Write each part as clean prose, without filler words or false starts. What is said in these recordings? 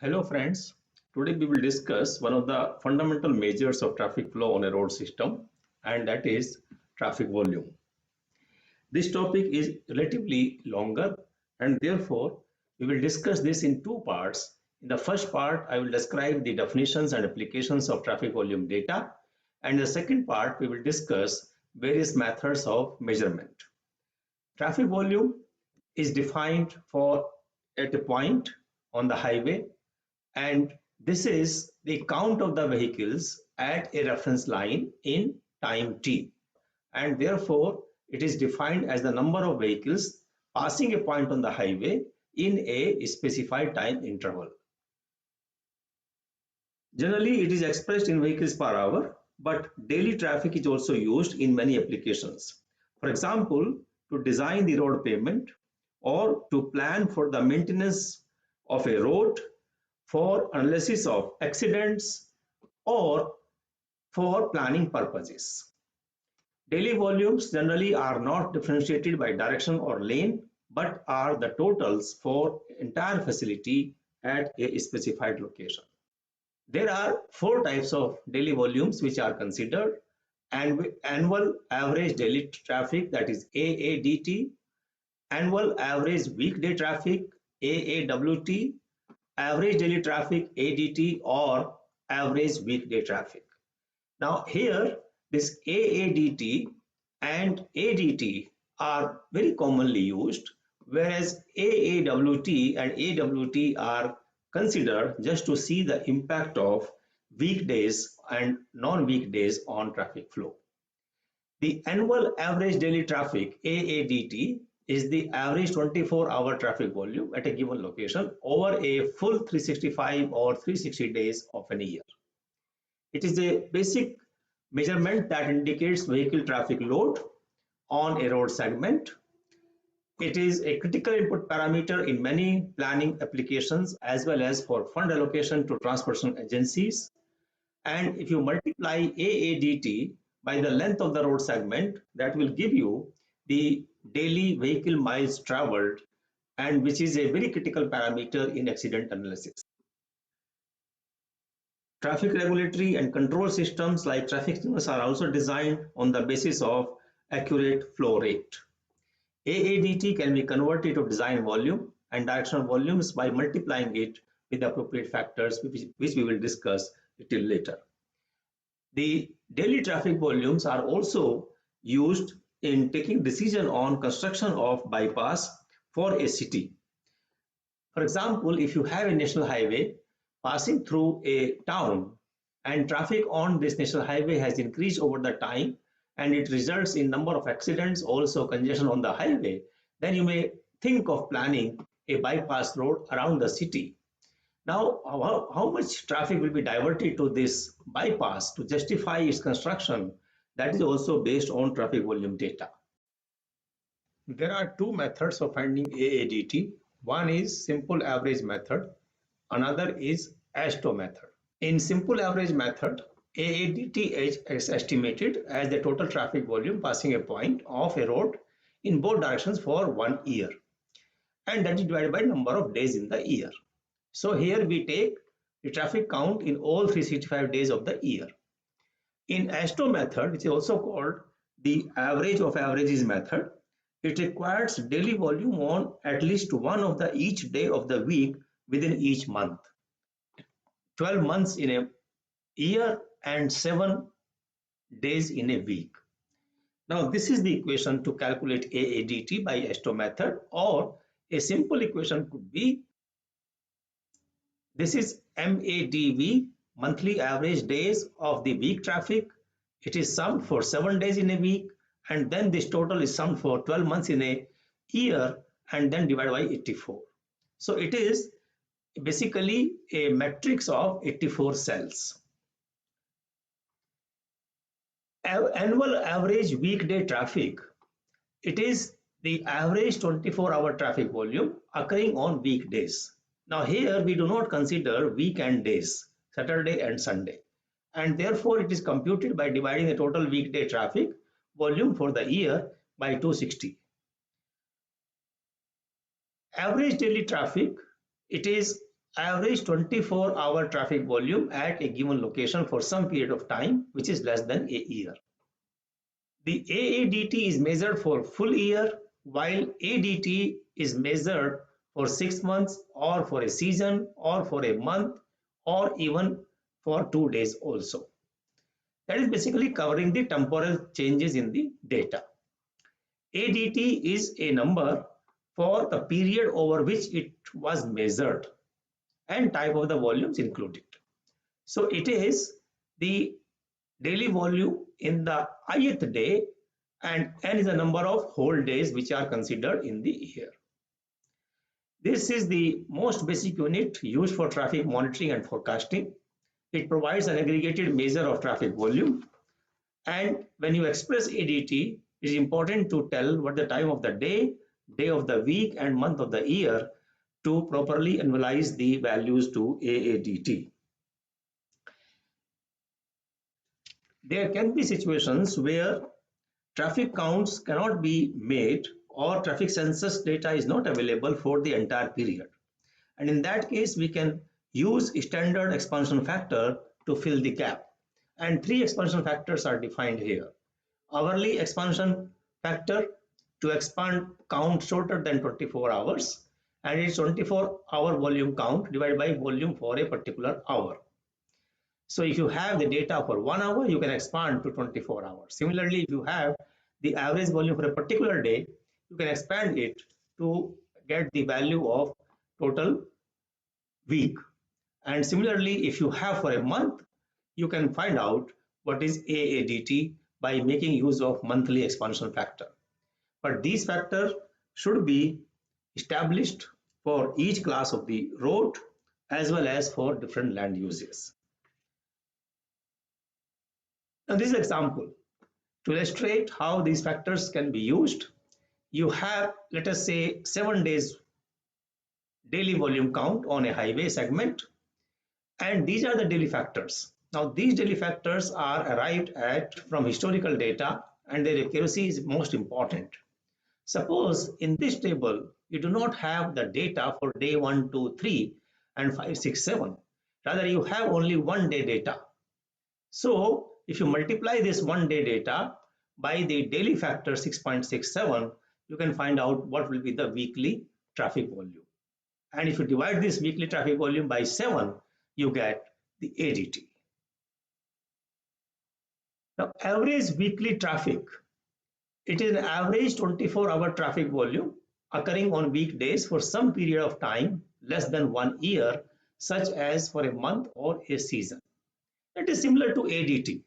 Hello friends, today we will discuss one of the fundamental measures of traffic flow on a road system, and that is traffic volume. This topic is relatively longer and therefore we will discuss this in two parts. In the first part, I will describe the definitions and applications of traffic volume data, and in the second part we will discuss various methods of measurement. Traffic volume is defined for at a point on the highway, and this is the count of the vehicles at a reference line in time t, and therefore it is defined as the number of vehicles passing a point on the highway in a specified time interval. Generally it is expressed in vehicles per hour, but daily traffic is also used in many applications. For example, to design the road pavement or to plan for the maintenance of a road, for analysis of accidents, or for planning purposes. Daily volumes generally are not differentiated by direction or lane, but are the totals for entire facility at a specified location. There are four types of daily volumes which are considered: annual average daily traffic, that is AADT, annual average weekday traffic, AAWT, average daily traffic, ADT, or average weekday traffic. Now here this AADT and ADT are very commonly used, whereas AAWT and AWT are considered just to see the impact of weekdays and non-weekdays on traffic flow. The annual average daily traffic, AADT, is the average 24-hour traffic volume at a given location over a full 365 or 360 days of an year. It is a basic measurement that indicates vehicle traffic load on a road segment. It is a critical input parameter in many planning applications as well as for fund allocation to transportation agencies. And if you multiply AADT by the length of the road segment, that will give you the daily vehicle miles traveled, and which is a very critical parameter in accident analysis. Traffic regulatory and control systems like traffic signals are also designed on the basis of accurate flow rate. AADT can be converted to design volume and directional volumes by multiplying it with the appropriate factors, which we will discuss a little later. The daily traffic volumes are also used in taking decision on construction of bypass for a city. For example, if you have a national highway passing through a town and traffic on this national highway has increased over the time and it results in number of accidents, also congestion on the highway, then you may think of planning a bypass road around the city. Now, how much traffic will be diverted to this bypass to justify its construction? That is also based on traffic volume data. There are two methods of finding AADT. One is simple average method, another is AASHTO method. In simple average method, AADT is estimated as the total traffic volume passing a point of a road in both directions for 1 year, and that is divided by number of days in the year. So here we take the traffic count in all 365 days of the year. In AASHTO method, which is also called the average of averages method, it requires daily volume on at least one of the each day of the week within each month. 12 months in a year and 7 days in a week. Now this is the equation to calculate AADT by AASHTO method, or a simple equation could be, this is MADV, monthly average days of the week traffic. It is summed for 7 days in a week, and then this total is summed for 12 months in a year and then divided by 84. So it is basically a matrix of 84 cells. Annual average weekday traffic, it is the average 24-hour traffic volume occurring on weekdays. Now here we do not consider weekend days, Saturday and Sunday, and therefore it is computed by dividing the total weekday traffic volume for the year by 260. Average daily traffic, it is average 24-hour traffic volume at a given location for some period of time which is less than a year. The AADT is measured for full year, while ADT is measured for 6 months or for a season or for a month or even for 2 days also. That is basically covering the temporal changes in the data. ADT is a number for the period over which it was measured and type of the volumes included. So it is the daily volume in the ith day, and n is the number of whole days which are considered in the year. This is the most basic unit used for traffic monitoring and forecasting. It provides an aggregated measure of traffic volume, and when you express ADT, it is important to tell what the time of the day, day of the week and month of the year to properly analyze the values to AADT. There can be situations where traffic counts cannot be made or traffic census data is not available for the entire period. And in that case, we can use standard expansion factor to fill the gap. And 3 expansion factors are defined here. Hourly expansion factor to expand count shorter than 24 hours, and it's 24-hour volume count divided by volume for a particular hour. So if you have the data for 1 hour, you can expand to 24 hours. Similarly, if you have the average volume for a particular day, you can expand it to get the value of total week. And similarly, if you have for a month, you can find out what is AADT by making use of monthly expansion factor. But these factors should be established for each class of the road as well as for different land uses. Now this example to illustrate how these factors can be used. You have, let us say, 7 days daily volume count on a highway segment, and these are the daily factors. Now these daily factors are arrived at from historical data, and their accuracy is most important. Suppose in this table you do not have the data for day 1, 2, 3 and 5, 6, 7. Rather you have only 1 day data. So if you multiply this 1 day data by the daily factor 6.67, you can find out what will be the weekly traffic volume. And if you divide this weekly traffic volume by 7, you get the ADT. Now, average weekly traffic, it is an average 24-hour traffic volume occurring on weekdays for some period of time less than 1 year, such as for a month or a season. It is similar to ADT.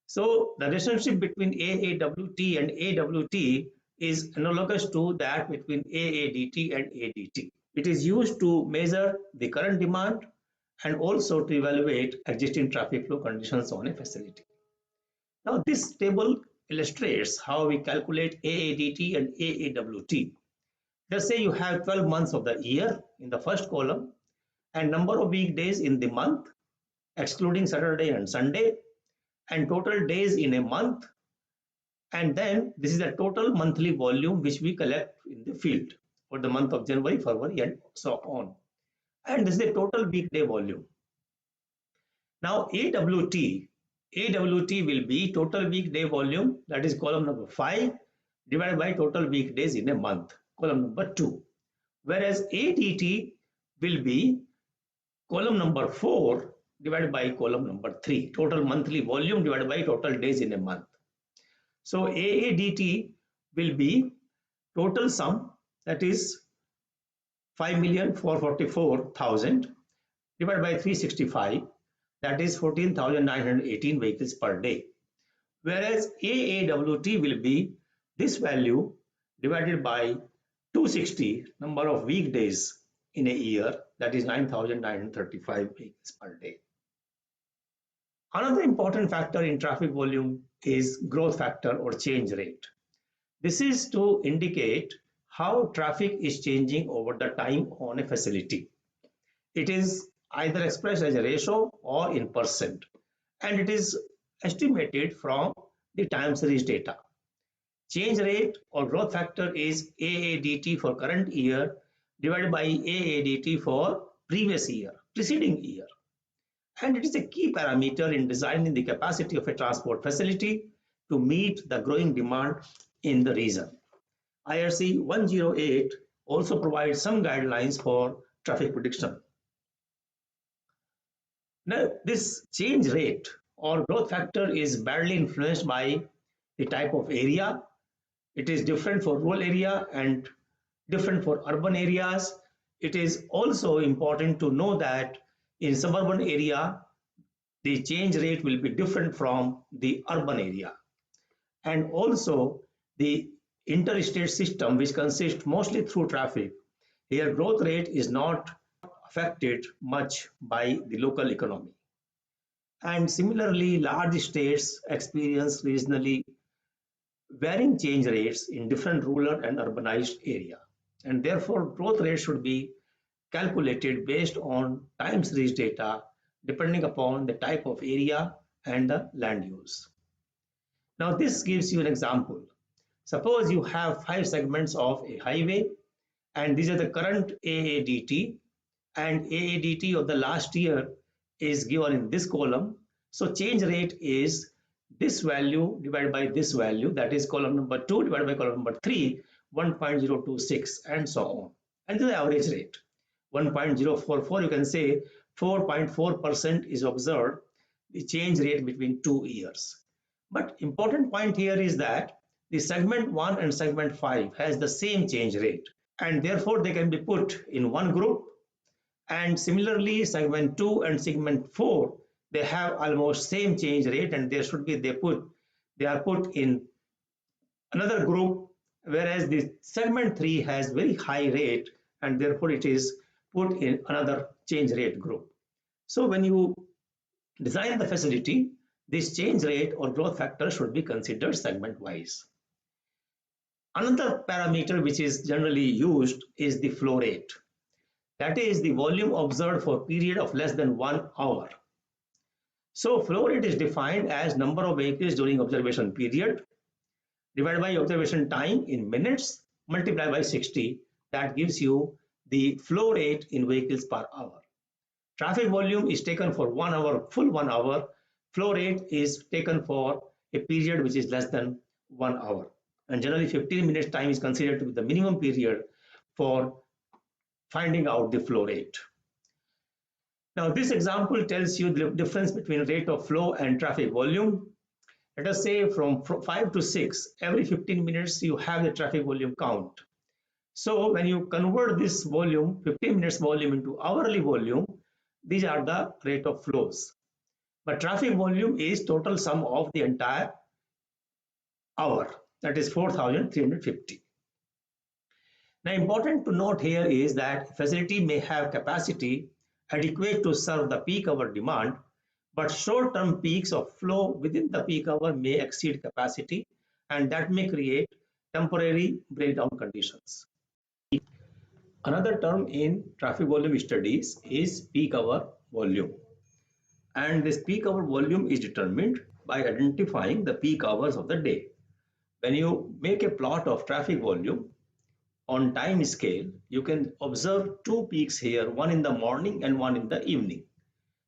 So the relationship between AAWT and AWT is analogous to that between AADT and ADT. It is used to measure the current demand and also to evaluate existing traffic flow conditions on a facility. Now this table illustrates how we calculate AADT and AAWT. Let's say you have 12 months of the year in the first column and number of weekdays in the month, excluding Saturday and Sunday, and total days in a month, and then this is the total monthly volume which we collect in the field for the month of January, February and so on, and this is the total weekday volume. Now AWT will be total weekday volume, that is column number 5, divided by total weekdays in a month, column number 2, whereas ADT will be column number 4 divided by column number 3, total monthly volume divided by total days in a month. So AADT will be total sum, that is 5,444,000 divided by 365, that is 14,918 vehicles per day. Whereas AAWT will be this value divided by 260 number of weekdays in a year, that is 9,935 vehicles per day. Another important factor in traffic volume is growth factor or change rate. This is to indicate how traffic is changing over the time on a facility. It is either expressed as a ratio or in percent, and it is estimated from the time series data. Change rate or growth factor is AADT for current year divided by AADT for previous year, preceding year. And it is a key parameter in designing the capacity of a transport facility to meet the growing demand in the region. IRC 108 also provides some guidelines for traffic prediction. Now, this change rate or growth factor is badly influenced by the type of area. It is different for rural area and different for urban areas. It is also important to know that in suburban area, the change rate will be different from the urban area. And also the interstate system, which consists mostly through traffic, here growth rate is not affected much by the local economy. And similarly, large states experience regionally varying change rates in different rural and urbanized area. And therefore, growth rate should be calculated based on time series data depending upon the type of area and the land use. Now, this gives you an example. Suppose you have 5 segments of a highway, and these are the current AADT, and AADT of the last year is given in this column. So change rate is this value divided by this value, that is column number 2 divided by column number 3, 1.026, and so on. And the average rate 1.044, you can say 4.4% is observed the change rate between 2 years. But important point here is that the segment 1 and segment 5 has the same change rate, and therefore they can be put in one group. And similarly, segment 2 and segment 4, they have almost same change rate, and they should be they are put in another group, whereas the segment 3 has very high rate, and therefore it is put in another change rate group. So when you design the facility, this change rate or growth factor should be considered segment wise. Another parameter which is generally used is the flow rate. That is the volume observed for a period of less than 1 hour. So flow rate is defined as number of vehicles during observation period divided by observation time in minutes multiplied by 60. That gives you the flow rate in vehicles per hour. Traffic volume is taken for 1 hour, full 1 hour. Flow rate is taken for a period which is less than 1 hour. And generally 15 minutes time is considered to be the minimum period for finding out the flow rate. Now this example tells you the difference between rate of flow and traffic volume. Let us say from 5 to 6, every 15 minutes you have the traffic volume count. So when you convert this volume, 15 minutes volume into hourly volume, these are the rate of flows. But traffic volume is total sum of the entire hour, that is 4,350. Now important to note here is that facility may have capacity adequate to serve the peak hour demand, but short-term peaks of flow within the peak hour may exceed capacity, and that may create temporary breakdown conditions. Another term in traffic volume studies is peak hour volume. And this peak hour volume is determined by identifying the peak hours of the day. When you make a plot of traffic volume on time scale, you can observe 2 peaks here, one in the morning and one in the evening.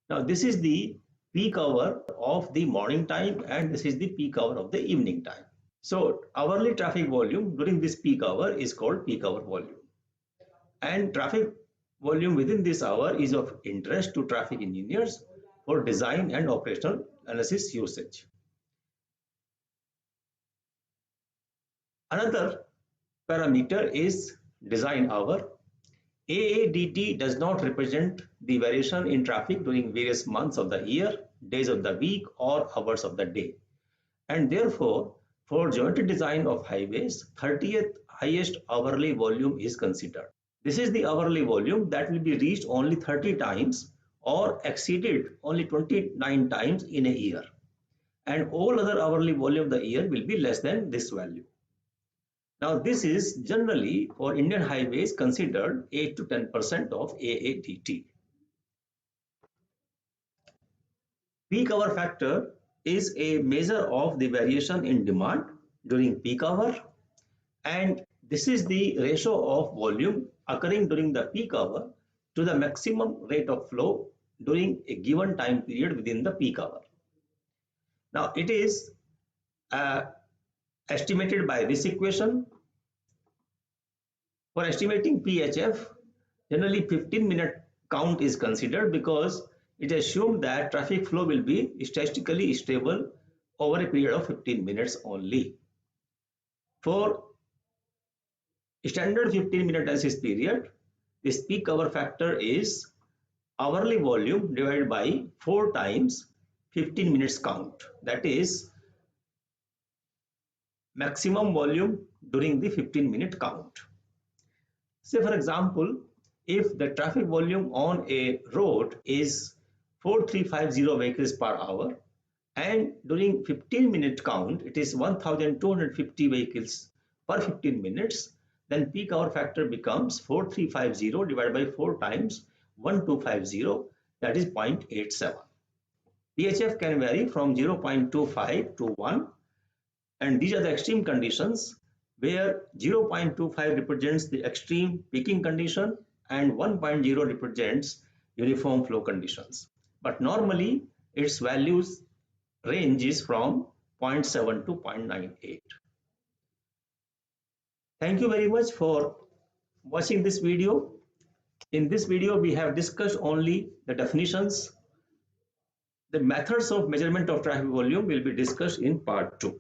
Now this is the peak hour of the morning time, and this is the peak hour of the evening time. So hourly traffic volume during this peak hour is called peak hour volume. And traffic volume within this hour is of interest to traffic engineers for design and operational analysis usage. Another parameter is design hour. AADT does not represent the variation in traffic during various months of the year, days of the week, or hours of the day. And therefore, for geometric design of highways, 30th highest hourly volume is considered. This is the hourly volume that will be reached only 30 times or exceeded only 29 times in a year. And all other hourly volume of the year will be less than this value. Now this is generally for Indian highways considered 8 to 10% of AADT. Peak hour factor is a measure of the variation in demand during peak hour, and this is the ratio of volume occurring during the peak hour to the maximum rate of flow during a given time period within the peak hour. Now it is estimated by this equation. For estimating PHF, generally 15-minute count is considered because it is assumed that traffic flow will be statistically stable over a period of 15 minutes only. For standard 15-minute analysis period, this peak hour factor is hourly volume divided by 4 times 15 minutes count. That is maximum volume during the 15-minute count. Say for example, if the traffic volume on a road is 4350 vehicles per hour and during 15-minute count it is 1250 vehicles per 15 minutes, then peak hour factor becomes 4350 divided by 4 times 1250, that is 0.87. PHF can vary from 0.25 to 1, and these are the extreme conditions where 0.25 represents the extreme peaking condition and 1.0 represents uniform flow conditions. But normally its values ranges from 0.7 to 0.98. Thank you very much for watching this video. In this video, we have discussed only the definitions. The methods of measurement of traffic volume will be discussed in part 2.